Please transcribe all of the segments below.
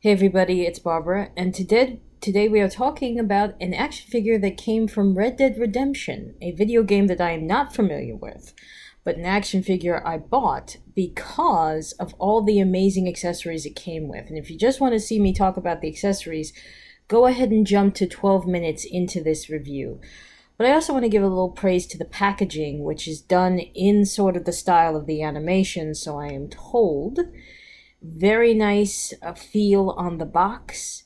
Hey everybody, it's Barbara, and today we are talking about an action figure that came from Red Dead Redemption, a video game that I am not familiar with, but an action figure I bought because of all the amazing accessories it came with. And if you just want to see me talk about the accessories, go ahead and jump to 12 minutes into this review. But I also want to give a little praise to the packaging, which is done in sort of the style of the animation, so I am told. Very nice feel on the box.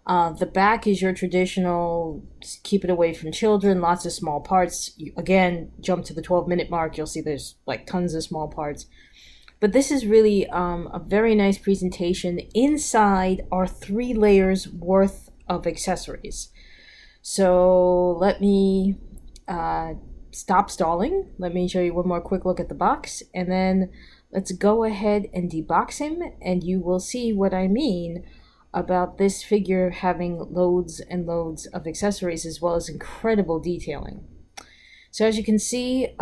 The back is your traditional keep it away from children, lots of small parts. Again, jump to the 12-minute mark, you'll see there's like tons of small parts. But this is really a very nice presentation. Inside are 3 layers worth of accessories. So let me stop stalling. Let me show you one more quick look at the box, and then let's go ahead and debox him, and you will see what I mean about this figure having loads and loads of accessories as well as incredible detailing. So as you can see,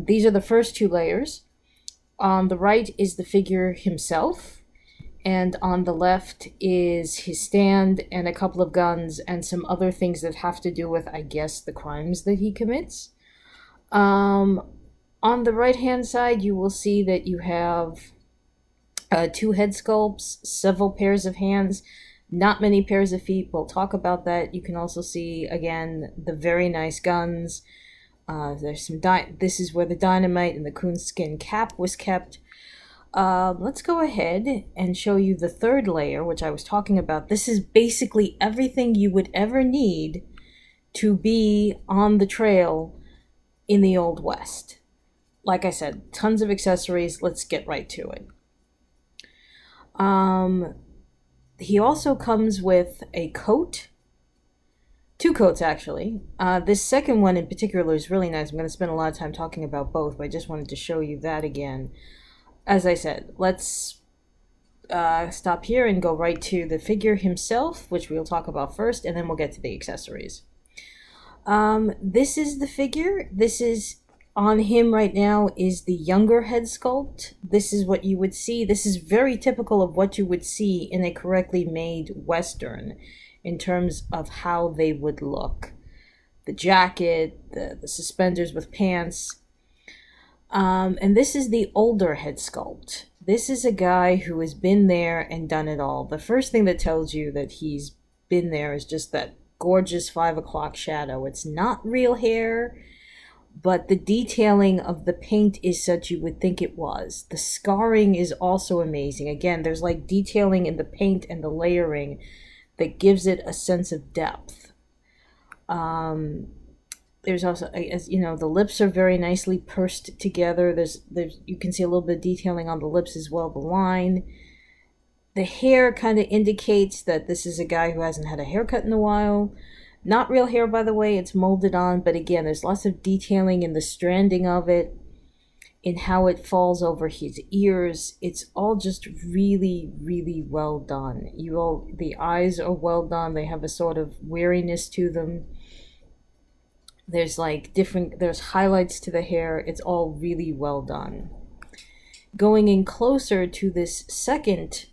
these are the first 2 layers. On the right is the figure himself, and on the left is his stand and a couple of guns and some other things that have to do with, I guess, the crimes that he commits. On the right-hand side, you will see that you have 2 head sculpts, several pairs of hands, not many pairs of feet. We'll talk about that. You can also see, again, the very nice guns. There's some this is where the dynamite and the coonskin cap was kept. Let's go ahead and show you the 3rd layer, which I was talking about. This is basically everything you would ever need to be on the trail in the Old West. Like I said, tons of accessories. Let's get right to it. He also comes with a coat. 2 coats, actually. This second one in particular is really nice. I'm going to spend a lot of time talking about both, but I just wanted to show you that again. As I said, let's stop here and go right to the figure himself, which we'll talk about first, and then we'll get to the accessories. This is the figure. This is on him right now is the younger head sculpt. This is what you would see. This is very typical of what you would see in a correctly made Western in terms of how they would look. The jacket, the suspenders with pants. And this is the older head sculpt. This is a guy who has been there and done it all. The first thing that tells you that he's been there is just that gorgeous 5 o'clock shadow. It's not real hair, but the detailing of the paint is such you would think it was. The scarring is also amazing. Again, there's like detailing in the paint and the layering that gives it a sense of depth. There's also, as you know, the lips are very nicely pursed together. There's you can see a little bit of detailing on the lips as well, the line. The hair kind of indicates that this is a guy who hasn't had a haircut in a while. Not real hair, by the way, it's molded on, but again, there's lots of detailing in the stranding of it, in how it falls over his ears. It's all just really, really well done. The eyes are well done. They have a sort of weariness to them. There's there's highlights to the hair. It's all really well done. Going in closer to this second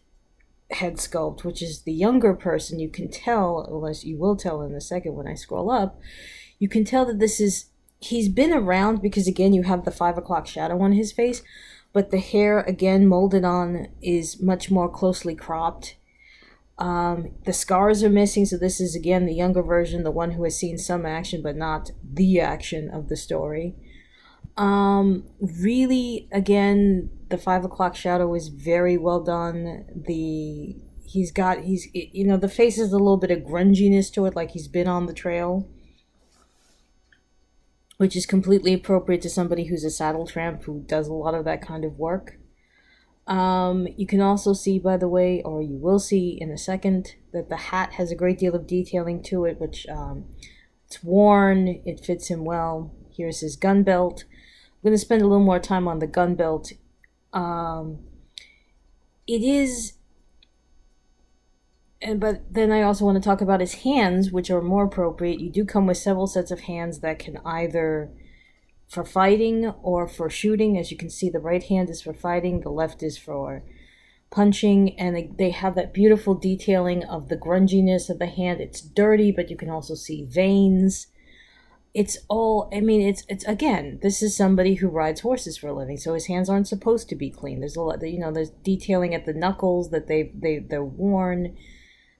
head sculpt, which is the younger person, you can tell, unless you will tell in a second when I scroll up, you can tell that he's been around because, again, you have the 5 o'clock shadow on his face, but the hair, again, molded on, is much more closely cropped. The scars are missing, so this is, again, the younger version, the one who has seen some action, but not the action of the story. Really, again, the 5 o'clock shadow is very well done. The face has a little bit of grunginess to it, like he's been on the trail, which is completely appropriate to somebody who's a saddle tramp who does a lot of that kind of work. You can also see, by the way, or you will see in a second, that the hat has a great deal of detailing to it, which it's worn, it fits him well. Here's his gun belt. I'm going to spend a little more time on the gun belt. But then I also want to talk about his hands, which are more appropriate. You do come with several sets of hands that can either for fighting or for shooting. As you can see, the right hand is for fighting, the left is for punching, and they have that beautiful detailing of the grunginess of the hand. It's dirty, but you can also see veins. It's all, I mean, it's again, this is somebody who rides horses for a living, so his hands aren't supposed to be clean. There's a lot, there's detailing at the knuckles that they're worn.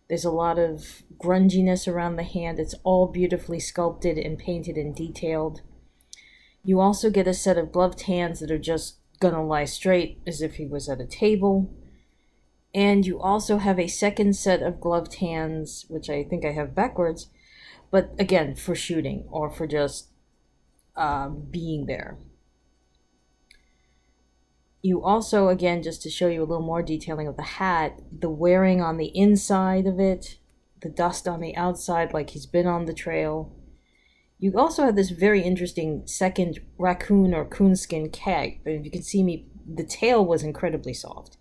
There's a lot of grunginess around the hand. It's all beautifully sculpted and painted and detailed. You also get a set of gloved hands that are just gonna lie straight as if he was at a table. And you also have a second set of gloved hands, which I think I have backwards, but again, for shooting or for just being there. You also, again, just to show you a little more detailing of the hat, the wearing on the inside of it, the dust on the outside like he's been on the trail. You also have this very interesting second raccoon or coonskin cape. If you can see me, the tail was incredibly soft.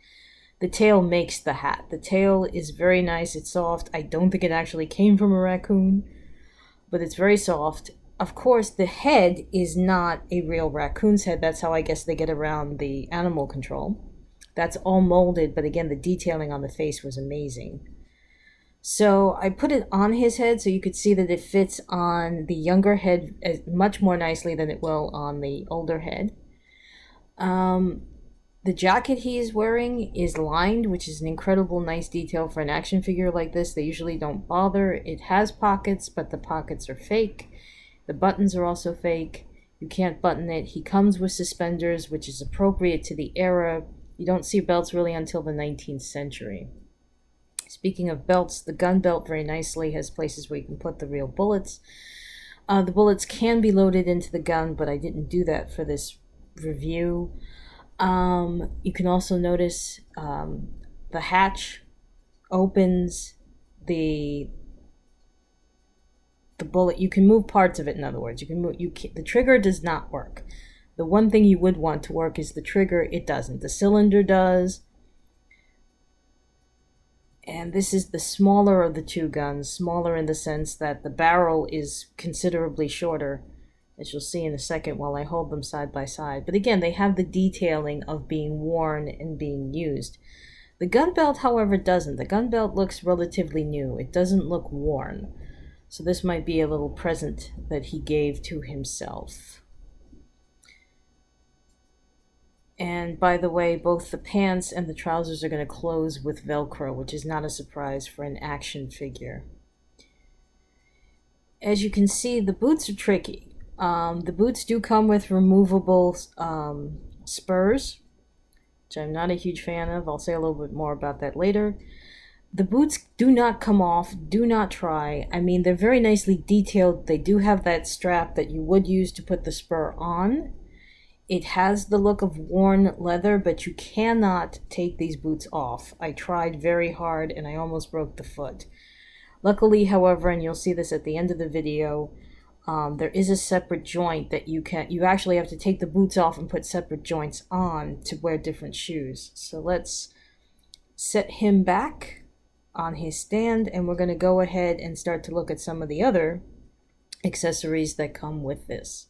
The tail makes the hat. The tail is very nice. It's soft. I don't think it actually came from a raccoon, but it's very soft. Of course, the head is not a real raccoon's head. That's how I guess they get around the animal control. That's all molded, but again, the detailing on the face was amazing. So I put it on his head so you could see that it fits on the younger head much more nicely than it will on the older head. The jacket he is wearing is lined, which is an incredible nice detail for an action figure like this. They usually don't bother. It has pockets, but the pockets are fake. The buttons are also fake. You can't button it. He comes with suspenders, which is appropriate to the era. You don't see belts really until the 19th century. Speaking of belts, the gun belt very nicely has places where you can put the real bullets. The bullets can be loaded into the gun, but I didn't do that for this review. You can also notice the hatch opens, the bullet, you can move parts of it. In other words, you can move, the trigger does not work. The one thing you would want to work is the trigger. It doesn't. The cylinder does. And this is the smaller of the two guns, smaller in the sense that the barrel is considerably shorter, as you'll see in a second while I hold them side by side. But again, they have the detailing of being worn and being used. The gun belt, however, doesn't. The gun belt looks relatively new. It doesn't look worn. So this might be a little present that he gave to himself. And by the way, both the pants and the trousers are going to close with Velcro, which is not a surprise for an action figure. As you can see, the boots are tricky. The boots do come with removable spurs, which I'm not a huge fan of. I'll say a little bit more about that later. The boots do not come off. Do not try. I mean, they're very nicely detailed. They do have that strap that you would use to put the spur on. It has the look of worn leather, but you cannot take these boots off. I tried very hard and I almost broke the foot. Luckily, however, and you'll see this at the end of the video, there is a separate joint that you actually have to take the boots off and put separate joints on to wear different shoes. So let's set him back on his stand, and we're going to go ahead and start to look at some of the other accessories that come with this.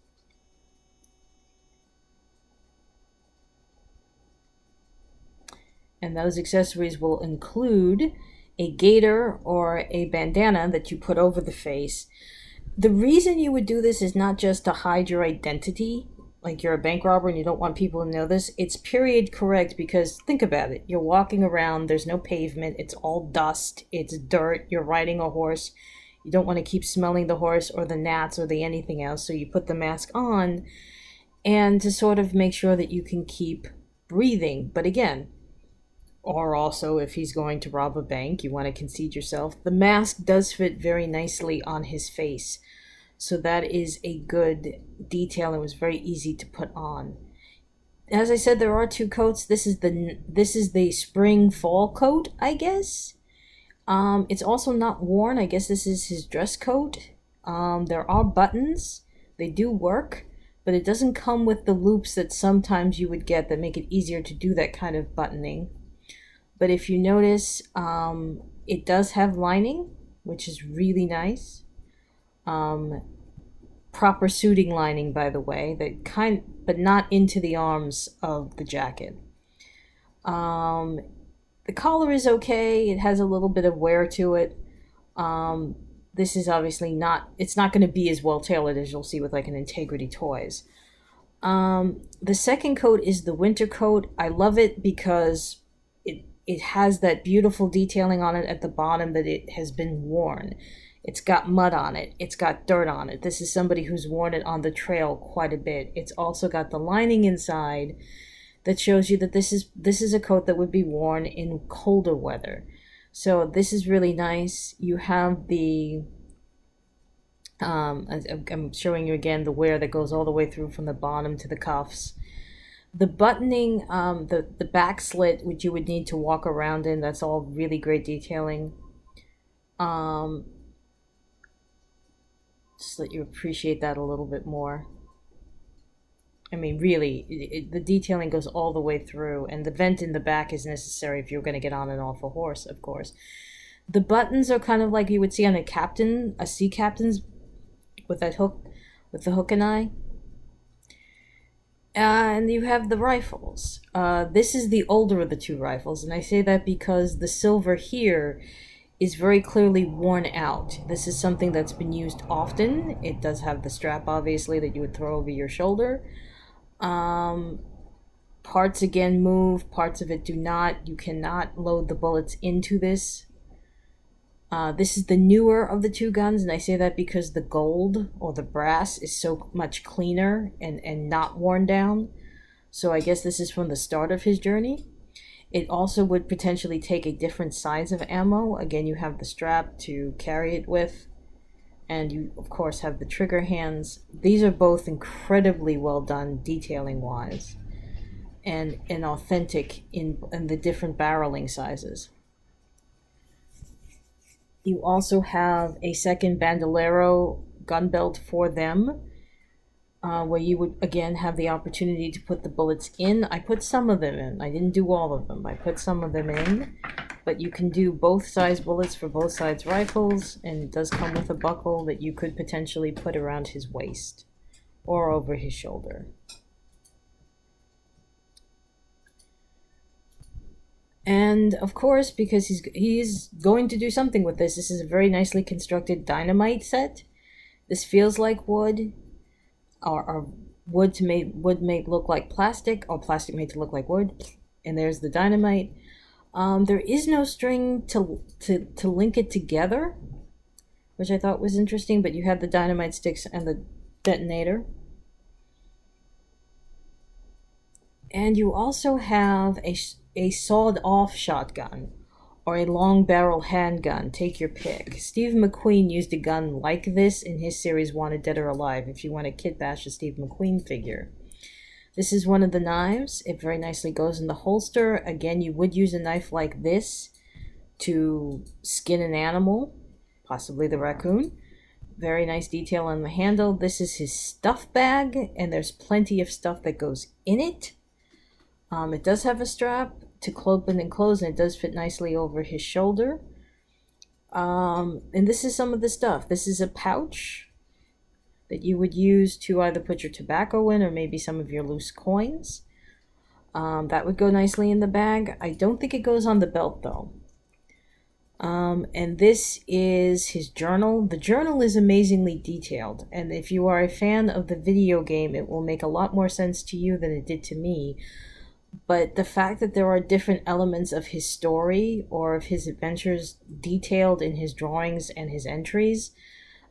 And those accessories will include a gaiter or a bandana that you put over the face. The reason you would do this is not just to hide your identity, like you're a bank robber and you don't want people to know this. It's period correct because think about it. You're walking around, there's no pavement, it's all dust, it's dirt, you're riding a horse. You don't want to keep smelling the horse or the gnats or the anything else, so you put the mask on and to sort of make sure that you can keep breathing. But again, or also if he's going to rob a bank, you want to concede yourself. The mask does fit very nicely on his face. So that is a good detail. It was very easy to put on. As I said, there are two coats. This is the spring fall coat, I guess. It's also not worn. I guess this is his dress coat. There are buttons. They do work, but it doesn't come with the loops that sometimes you would get that make it easier to do that kind of buttoning. But if you notice, it does have lining, which is really nice. Proper suiting lining, by the way, but not into the arms of the jacket. The collar is okay. It has a little bit of wear to it. This is obviously not, it's not going to be as well tailored as you'll see with like an Integrity Toys. The second coat is the winter coat. I love it because it has that beautiful detailing on it at the bottom that it has been worn. It's got mud on it. It's got dirt on it. This is somebody who's worn it on the trail quite a bit. It's also got the lining inside that shows you that this is a coat that would be worn in colder weather. So this is really nice. You have the I'm showing you again the wear that goes all the way through from the bottom to the cuffs. The buttoning, the back slit, which you would need to walk around in, that's all really great detailing. Just let you appreciate that a little bit more. I mean, really, the detailing goes all the way through, and the vent in the back is necessary if you're going to get on and off a horse, of course. The buttons are kind of like you would see on a sea captain's, with that hook, with the hook and eye. And you have the rifles. This is the older of the two rifles, and I say that because the silver here is very clearly worn out. This is something that's been used often. It does have the strap, obviously, that you would throw over your shoulder. Parts again move, parts of it do not. You cannot load the bullets into this. This is the newer of the two guns, and I say that because the gold or the brass is so much cleaner and not worn down. So I guess this is from the start of his journey. It also would potentially take a different size of ammo. Again, you have the strap to carry it with, and you of course have the trigger hands. These are both incredibly well done detailing wise and authentic in the different barreling sizes. You also have a second bandolero gun belt for them, where you would again have the opportunity to put the bullets in. I put some of them in. I didn't do all of them. I put some of them in, but you can do both size bullets for both sides rifles, and it does come with a buckle that you could potentially put around his waist or over his shoulder. And of course, because he's going to do something with this, this is a very nicely constructed dynamite set. This feels like wood, or wood made look like plastic, or plastic made to look like wood. And there's the dynamite. There is no string to link it together, which I thought was interesting. But you have the dynamite sticks and the detonator. And you also have a sawed-off shotgun, or a long barrel handgun, take your pick. Steve McQueen used a gun like this in his series Wanted Dead or Alive, if you want to kit bash a Steve McQueen figure. This is one of the knives. It very nicely goes in the holster. Again, you would use a knife like this to skin an animal, possibly the raccoon. Very nice detail on the handle. This is his stuff bag, and there's plenty of stuff that goes in it. It does have a strap to open and close, and it does fit nicely over his shoulder. And this is some of the stuff. This is a pouch that you would use to either put your tobacco in or maybe some of your loose coins. That would go nicely in the bag. I don't think it goes on the belt though. And this is his journal. The journal is amazingly detailed, and if you are a fan of the video game, it will make a lot more sense to you than it did to me. But the fact that there are different elements of his story or of his adventures detailed in his drawings and his entries,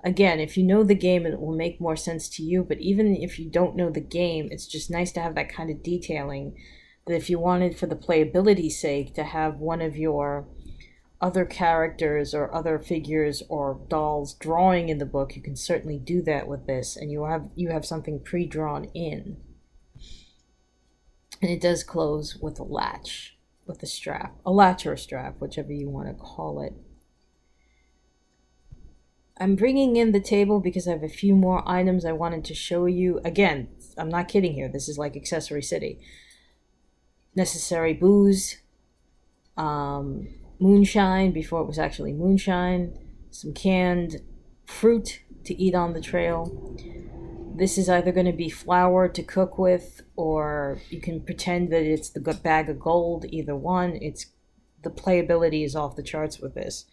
again, if you know the game, it will make more sense to you. But even if you don't know the game, it's just nice to have that kind of detailing, that if you wanted, for the playability's sake, to have one of your other characters or other figures or dolls drawing in the book, you can certainly do that with this, and you have something pre-drawn in. And it does close with a latch, with a strap. A latch or a strap, whichever you want to call it. I'm bringing in the table because I have a few more items I wanted to show you. Again, I'm not kidding here. This is like Accessory City. Necessary booze. Moonshine, before it was actually moonshine. Some canned fruit to eat on the trail. This is either going to be flour to cook with, or you can pretend that it's the bag of gold. Either one. the playability is off the charts with this.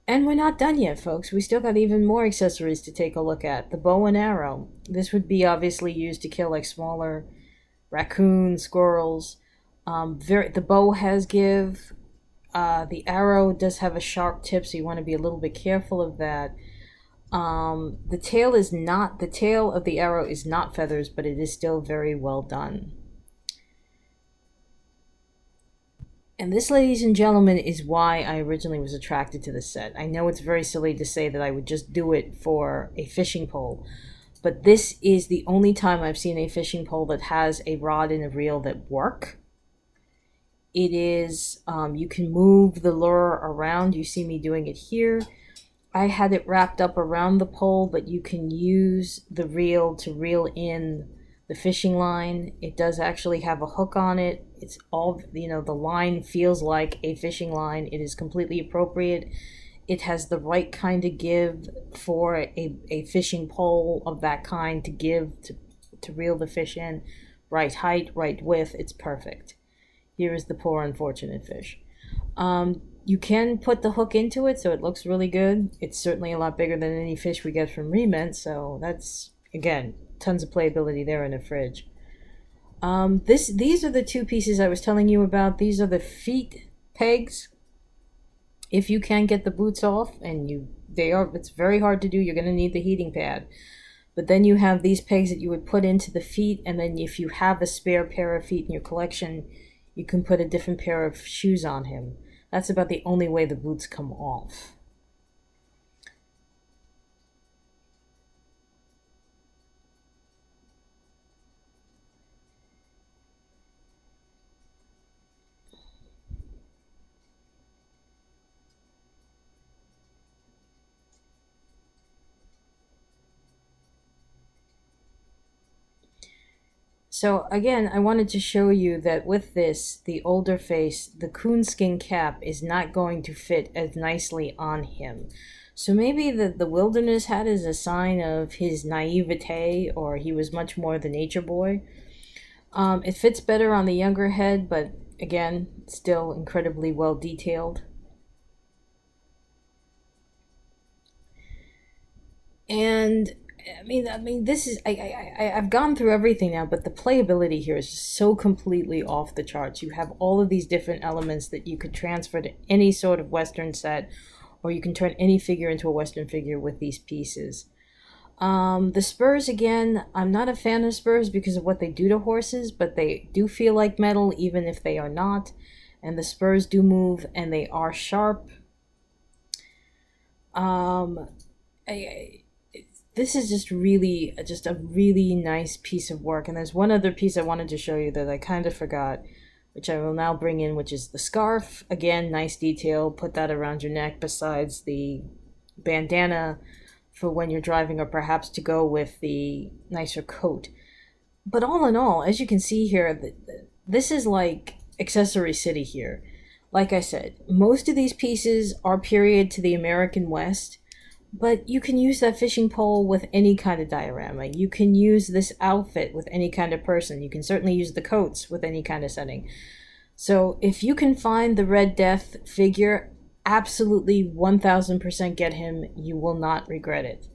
And we're not done yet, folks. We still got even more accessories to take a look at. The bow and arrow. This would be obviously used to kill like smaller raccoons, squirrels. The bow has give. The arrow does have a sharp tip, so you want to be a little bit careful of that. The tail of the arrow is not feathers, but it is still very well done. And this, ladies and gentlemen, is why I originally was attracted to this set. I know it's very silly to say that I would just do it for a fishing pole, but this is the only time I've seen a fishing pole that has a rod and a reel that work. It is, you can move the lure around. You see me doing it here. I had it wrapped up around the pole, but you can use the reel to reel in the fishing line. It does actually have a hook on it. It's all, the line feels like a fishing line. It is completely appropriate. It has the right kind of give for a fishing pole of that kind to give, to reel the fish in. Right height, right width, it's perfect. Here is the poor unfortunate fish. You can put the hook into it, so it looks really good. It's certainly a lot bigger than any fish we get from Rement, so that's, again, tons of playability there in the fridge. These are the two pieces I was telling you about. These are the feet pegs. If you can get the boots off, and it's very hard to do, you're going to need the heating pad. But then you have these pegs that you would put into the feet, and then if you have a spare pair of feet in your collection, you can put a different pair of shoes on him. That's about the only way the boots come off. So again, I wanted to show you that with this, the older face, the coonskin cap is not going to fit as nicely on him. So maybe the wilderness hat is a sign of his naivete, or he was much more the nature boy. It fits better on the younger head, but again, still incredibly well detailed. And I mean, this is I've gone through everything now, but the playability here is just so completely off the charts. You have all of these different elements that you could transfer to any sort of Western set, or you can turn any figure into a Western figure with these pieces. The spurs, again, I'm not a fan of spurs because of what they do to horses, but they do feel like metal even if they are not. And the spurs do move, and they are sharp. This is just a really nice piece of work. And there's one other piece I wanted to show you that I kind of forgot, which I will now bring in, which is the scarf. Again, nice detail. Put that around your neck besides the bandana for when you're driving, or perhaps to go with the nicer coat. But all in all, as you can see here, this is like Accessory City here. Like I said, most of these pieces are period to the American West. But you can use that fishing pole with any kind of diorama. You can use this outfit with any kind of person. You can certainly use the coats with any kind of setting. So if you can find the Red Death figure, absolutely 1000% get him. You will not regret it.